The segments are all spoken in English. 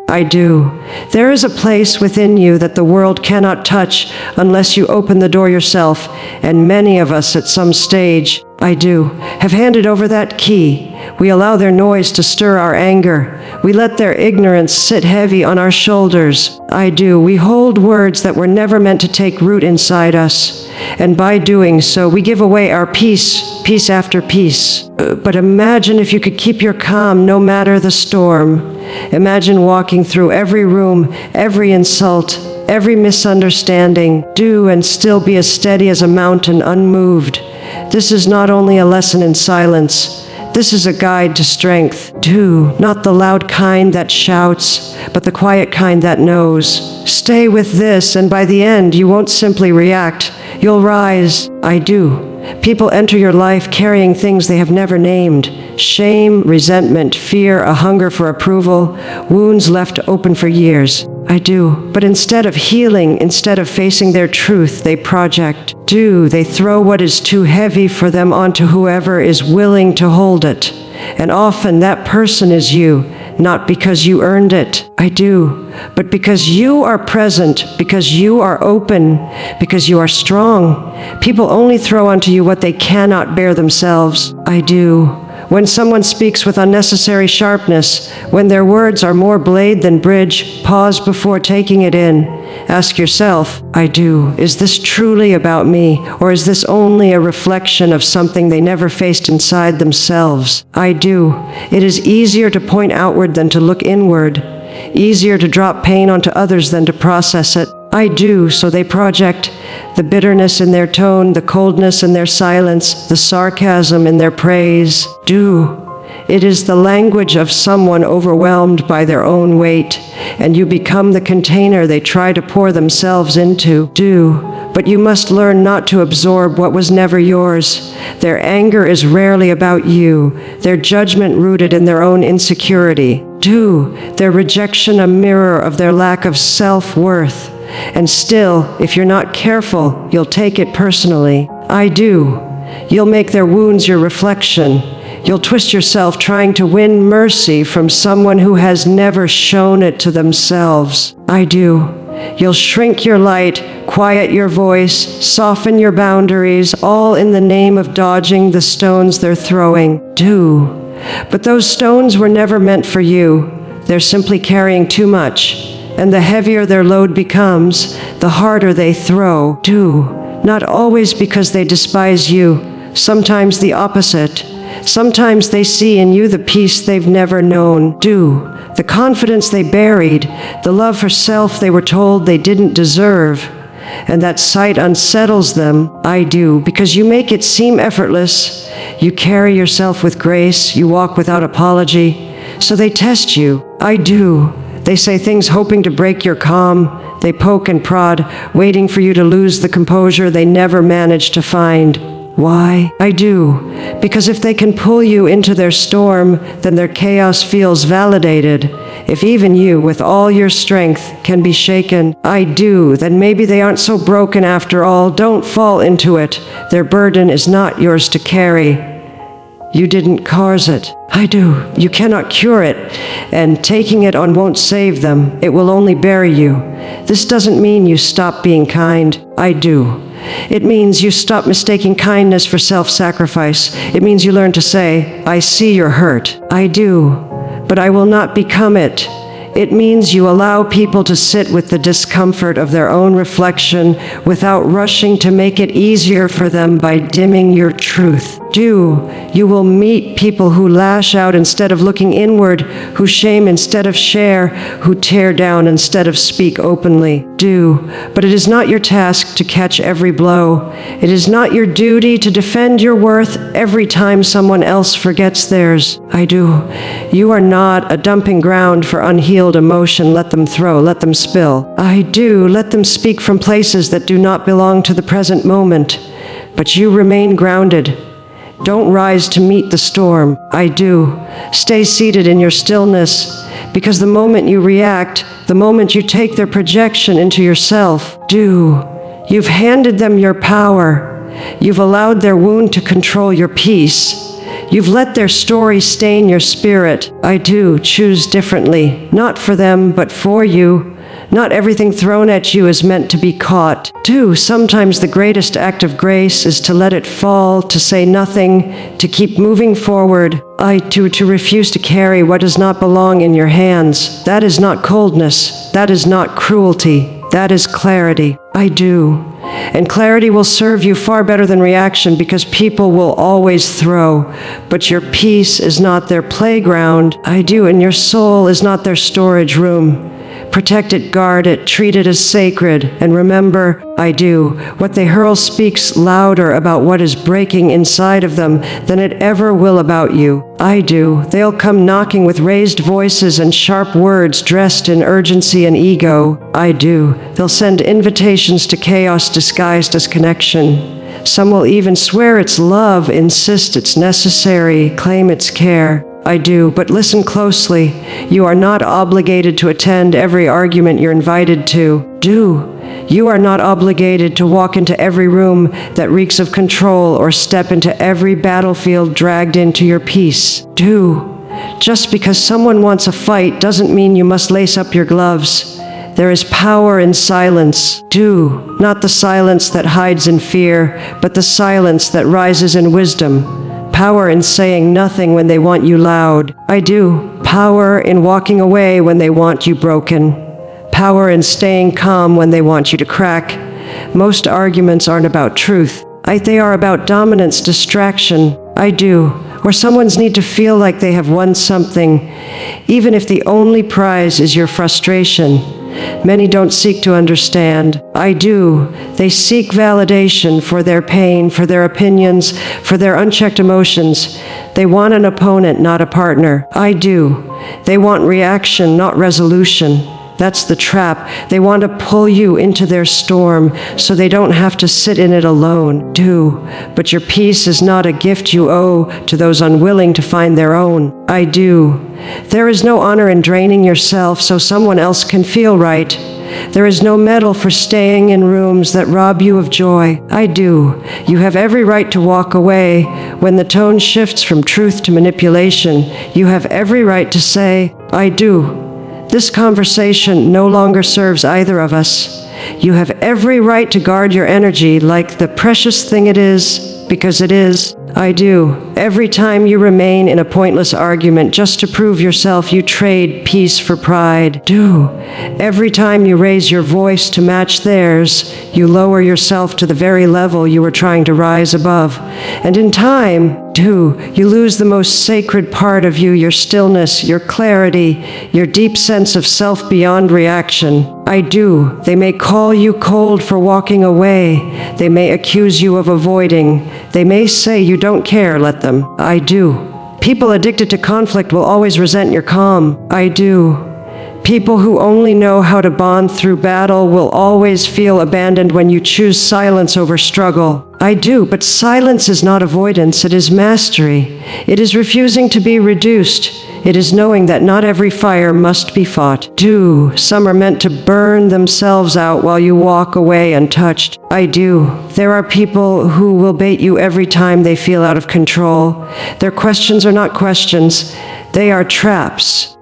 I do. There is a place within you that the world cannot touch unless you open the door yourself, and many of us at some stage, I do, have handed over that key. We allow their noise to stir our anger. We let their ignorance sit heavy on our shoulders. I do. We hold words that were never meant to take root inside us. And by doing so, we give away our peace, piece after piece. But imagine if you could keep your calm no matter the storm. Imagine walking through every room, every insult, every misunderstanding, do and still be as steady as a mountain, unmoved. This is not only a lesson in silence. This is a guide to strength. Do, not the loud kind that shouts, but the quiet kind that knows. Stay with this, and by the end, you won't simply react. You'll rise. I do. People enter your life carrying things they have never named. Shame, resentment, fear, a hunger for approval, wounds left open for years. I do. But instead of healing, instead of facing their truth, they project. Do. They throw what is too heavy for them onto whoever is willing to hold it. And often that person is you, not because you earned it. I do. But because you are present, because you are open, because you are strong. People only throw onto you what they cannot bear themselves. I do. When someone speaks with unnecessary sharpness, when their words are more blade than bridge, pause before taking it in. Ask yourself, I do. Is this truly about me, or is this only a reflection of something they never faced inside themselves? I do. It is easier to point outward than to look inward. Easier to drop pain onto others than to process it. I do, so they project the bitterness in their tone, the coldness in their silence, the sarcasm in their praise. Do. It is the language of someone overwhelmed by their own weight, and you become the container they try to pour themselves into. Do. But you must learn not to absorb what was never yours. Their anger is rarely about you, their judgment rooted in their own insecurity. Do. Their rejection a mirror of their lack of self-worth. And still, if you're not careful, you'll take it personally. I do. You'll make their wounds your reflection. You'll twist yourself trying to win mercy from someone who has never shown it to themselves. I do. You'll shrink your light, quiet your voice, soften your boundaries, all in the name of dodging the stones they're throwing. Do. But those stones were never meant for you. They're simply carrying too much. And the heavier their load becomes, the harder they throw. Do. Not always because they despise you. Sometimes the opposite. Sometimes they see in you the peace they've never known. Do. The confidence they buried, the love for self they were told they didn't deserve. And that sight unsettles them. I do. Because you make it seem effortless. You carry yourself with grace. You walk without apology. So they test you. I do. They say things hoping to break your calm. They poke and prod, waiting for you to lose the composure they never managed to find. Why? I do. Because if they can pull you into their storm, then their chaos feels validated. If even you, with all your strength, can be shaken, I do, then maybe they aren't so broken after all. Don't fall into it. Their burden is not yours to carry. You didn't cause it. I do. You cannot cure it, and taking it on won't save them. It will only bury you. This doesn't mean you stop being kind. I do. It means you stop mistaking kindness for self-sacrifice. It means you learn to say, I see you're hurt. I do, but I will not become it. It means you allow people to sit with the discomfort of their own reflection without rushing to make it easier for them by dimming your truth. Do. You will meet people who lash out instead of looking inward, who shame instead of share, who tear down instead of speak openly. Do. But it is not your task to catch every blow. It is not your duty to defend your worth every time someone else forgets theirs. I do. You are not a dumping ground for unhealed emotion. Let them throw, let them spill. I do. Let them speak from places that do not belong to the present moment. But you remain grounded. Don't rise to meet the storm. I do. Stay seated in your stillness, because the moment you react, the moment you take their projection into yourself, do. You've handed them your power. You've allowed their wound to control your peace. You've let their story stain your spirit. I do. Choose differently. Not for them, but for you. Not everything thrown at you is meant to be caught. Do. Sometimes the greatest act of grace is to let it fall, to say nothing, to keep moving forward. To refuse to carry what does not belong in your hands. That is not coldness. That is not cruelty. That is clarity. I do. And clarity will serve you far better than reaction, because people will always throw. But your peace is not their playground. I do. And your soul is not their storage room. Protect it, guard it, treat it as sacred. And remember, I do. What they hurl speaks louder about what is breaking inside of them than it ever will about you. I do. They'll come knocking with raised voices and sharp words dressed in urgency and ego. I do. They'll send invitations to chaos disguised as connection. Some will even swear it's love, insist it's necessary, claim it's care. I do, but listen closely. You are not obligated to attend every argument you're invited to. Do. You are not obligated to walk into every room that reeks of control or step into every battlefield dragged into your peace. Do. Just because someone wants a fight doesn't mean you must lace up your gloves. There is power in silence. Do. Not the silence that hides in fear, but the silence that rises in wisdom. Power in saying nothing when they want you loud. I do. Power in walking away when they want you broken. Power in staying calm when they want you to crack. Most arguments aren't about truth. They are about dominance, distraction. I do. Or someone's need to feel like they have won something, even if the only prize is your frustration. Many don't seek to understand. I do. They seek validation for their pain, for their opinions, for their unchecked emotions. They want an opponent, not a partner. I do. They want reaction, not resolution. That's the trap. They want to pull you into their storm so they don't have to sit in it alone. Do. But your peace is not a gift you owe to those unwilling to find their own. I do. There is no honor in draining yourself so someone else can feel right. There is no medal for staying in rooms that rob you of joy. I do. You have every right to walk away when the tone shifts from truth to manipulation. You have every right to say, I do. This conversation no longer serves either of us. You have every right to guard your energy like the precious thing it is, because it is. I do. Every time you remain in a pointless argument just to prove yourself, you trade peace for pride. Do. Every time you raise your voice to match theirs, you lower yourself to the very level you were trying to rise above. And in time, you lose the most sacred part of you, your stillness, your clarity, your deep sense of self beyond reaction. I do. They may call you cold for walking away. They may accuse you of avoiding. They may say you don't care. Let them. I do. People addicted to conflict will always resent your calm. I do. People who only know how to bond through battle will always feel abandoned when you choose silence over struggle. I do, but silence is not avoidance, it is mastery. It is refusing to be reduced. It is knowing that not every fire must be fought. Do. Some are meant to burn themselves out while you walk away untouched. I do. There are people who will bait you every time they feel out of control. Their questions are not questions. They are traps.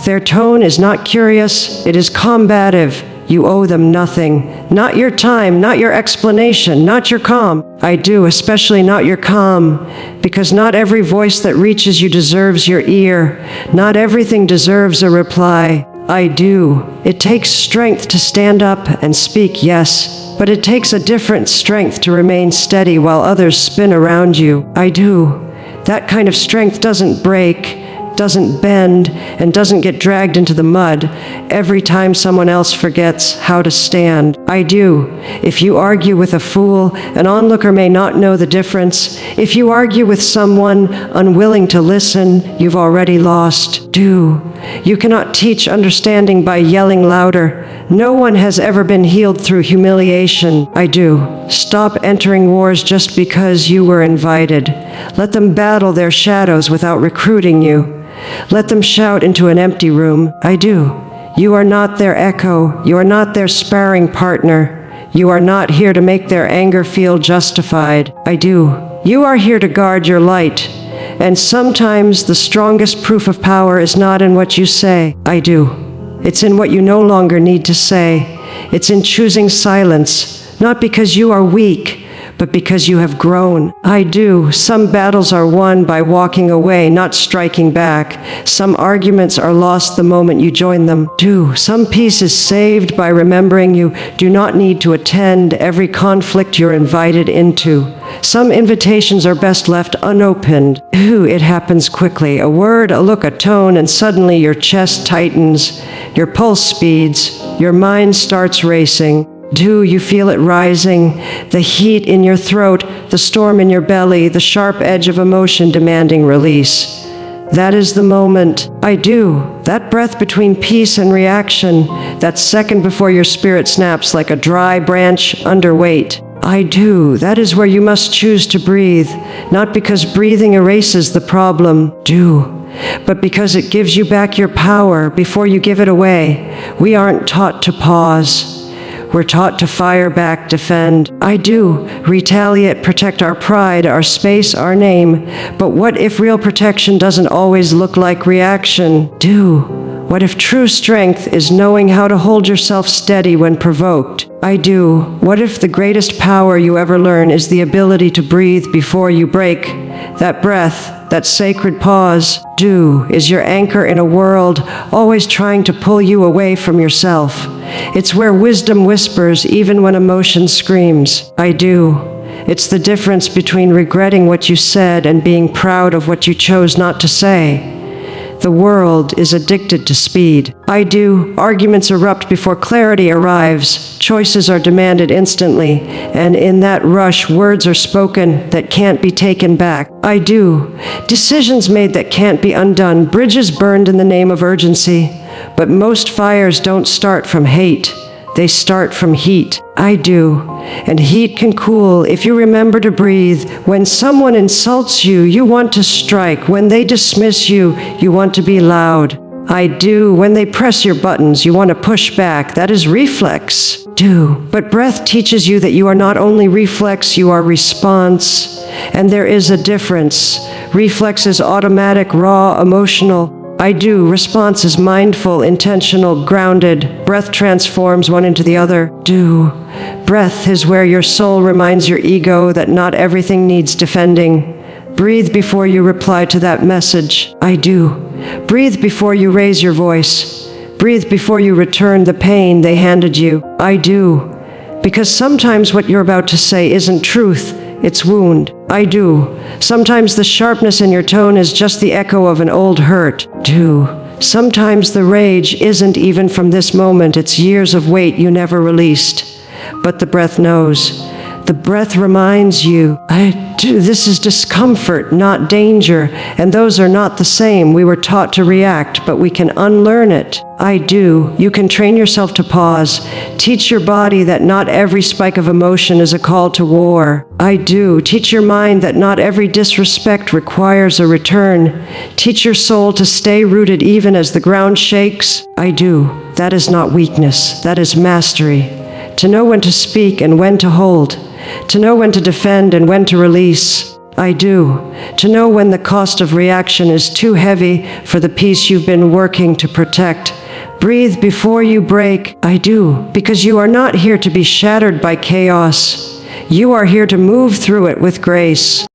Their tone is not curious, it is combative. You owe them nothing. Not your time, not your explanation, not your calm. I do, especially not your calm, because not every voice that reaches you deserves your ear. Not everything deserves a reply. I do. It takes strength to stand up and speak, yes, but it takes a different strength to remain steady while others spin around you. I do. That kind of strength doesn't break, doesn't bend, and doesn't get dragged into the mud every time someone else forgets how to stand. I do. If you argue with a fool, an onlooker may not know the difference. If you argue with someone unwilling to listen, you've already lost. Do. You cannot teach understanding by yelling louder. No one has ever been healed through humiliation. I do. Stop entering wars just because you were invited. Let them battle their shadows without recruiting you. Let them shout into an empty room. I do. You are not their echo. You are not their sparring partner. You are not here to make their anger feel justified. I do. You are here to guard your light. And sometimes the strongest proof of power is not in what you say, I do. It's in what you no longer need to say. It's in choosing silence, not because you are weak, but because you have grown. I do. Some battles are won by walking away, not striking back. Some arguments are lost the moment you join them. Do. Some peace is saved by remembering you do not need to attend every conflict you're invited into. Some invitations are best left unopened. Ooh, it happens quickly. A word, a look, a tone, and suddenly your chest tightens, your pulse speeds, your mind starts racing. Do you feel it rising? The heat in your throat, the storm in your belly, the sharp edge of emotion demanding release. That is the moment. I do. That breath between peace and reaction, that second before your spirit snaps like a dry branch under weight. I do. That is where you must choose to breathe, not because breathing erases the problem. Do. But because it gives you back your power before you give it away. We aren't taught to pause. We're taught to fire back, defend. I do. Retaliate, protect our pride, our space, our name. But what if real protection doesn't always look like reaction? Do. What if true strength is knowing how to hold yourself steady when provoked? I do. What if the greatest power you ever learn is the ability to breathe before you break? That breath, that sacred pause, do, is your anchor in a world always trying to pull you away from yourself. It's where wisdom whispers even when emotion screams, I do. It's the difference between regretting what you said and being proud of what you chose not to say. The world is addicted to speed. I do. Arguments erupt before clarity arrives. Choices are demanded instantly. And in that rush, words are spoken that can't be taken back. I do. Decisions made that can't be undone. Bridges burned in the name of urgency. But most fires don't start from hate. They start from heat. I do. And heat can cool if you remember to breathe. When someone insults you, you want to strike. When they dismiss you, you want to be loud. I do. When they press your buttons, you want to push back. That is reflex. Do. But breath teaches you that you are not only reflex, you are response. And there is a difference. Reflex is automatic, raw, emotional. I do. Response is mindful, intentional, grounded. Breath transforms one into the other. Do. Breath is where your soul reminds your ego that not everything needs defending. Breathe before you reply to that message. I do. Breathe before you raise your voice. Breathe before you return the pain they handed you. I do. Because sometimes what you're about to say isn't truth. It's wound. I do. Sometimes the sharpness in your tone is just the echo of an old hurt. Do. Sometimes the rage isn't even from this moment. It's years of weight you never released. But the breath knows. The breath reminds you, I do. This is discomfort, not danger. And those are not the same. We were taught to react, but we can unlearn it. I do. You can train yourself to pause. Teach your body that not every spike of emotion is a call to war. I do. Teach your mind that not every disrespect requires a return. Teach your soul to stay rooted even as the ground shakes. I do. That is not weakness. That is mastery. To know when to speak and when to hold. To know when to defend and when to release. I do. To know when the cost of reaction is too heavy for the peace you've been working to protect. Breathe before you break. I do. Because you are not here to be shattered by chaos. You are here to move through it with grace.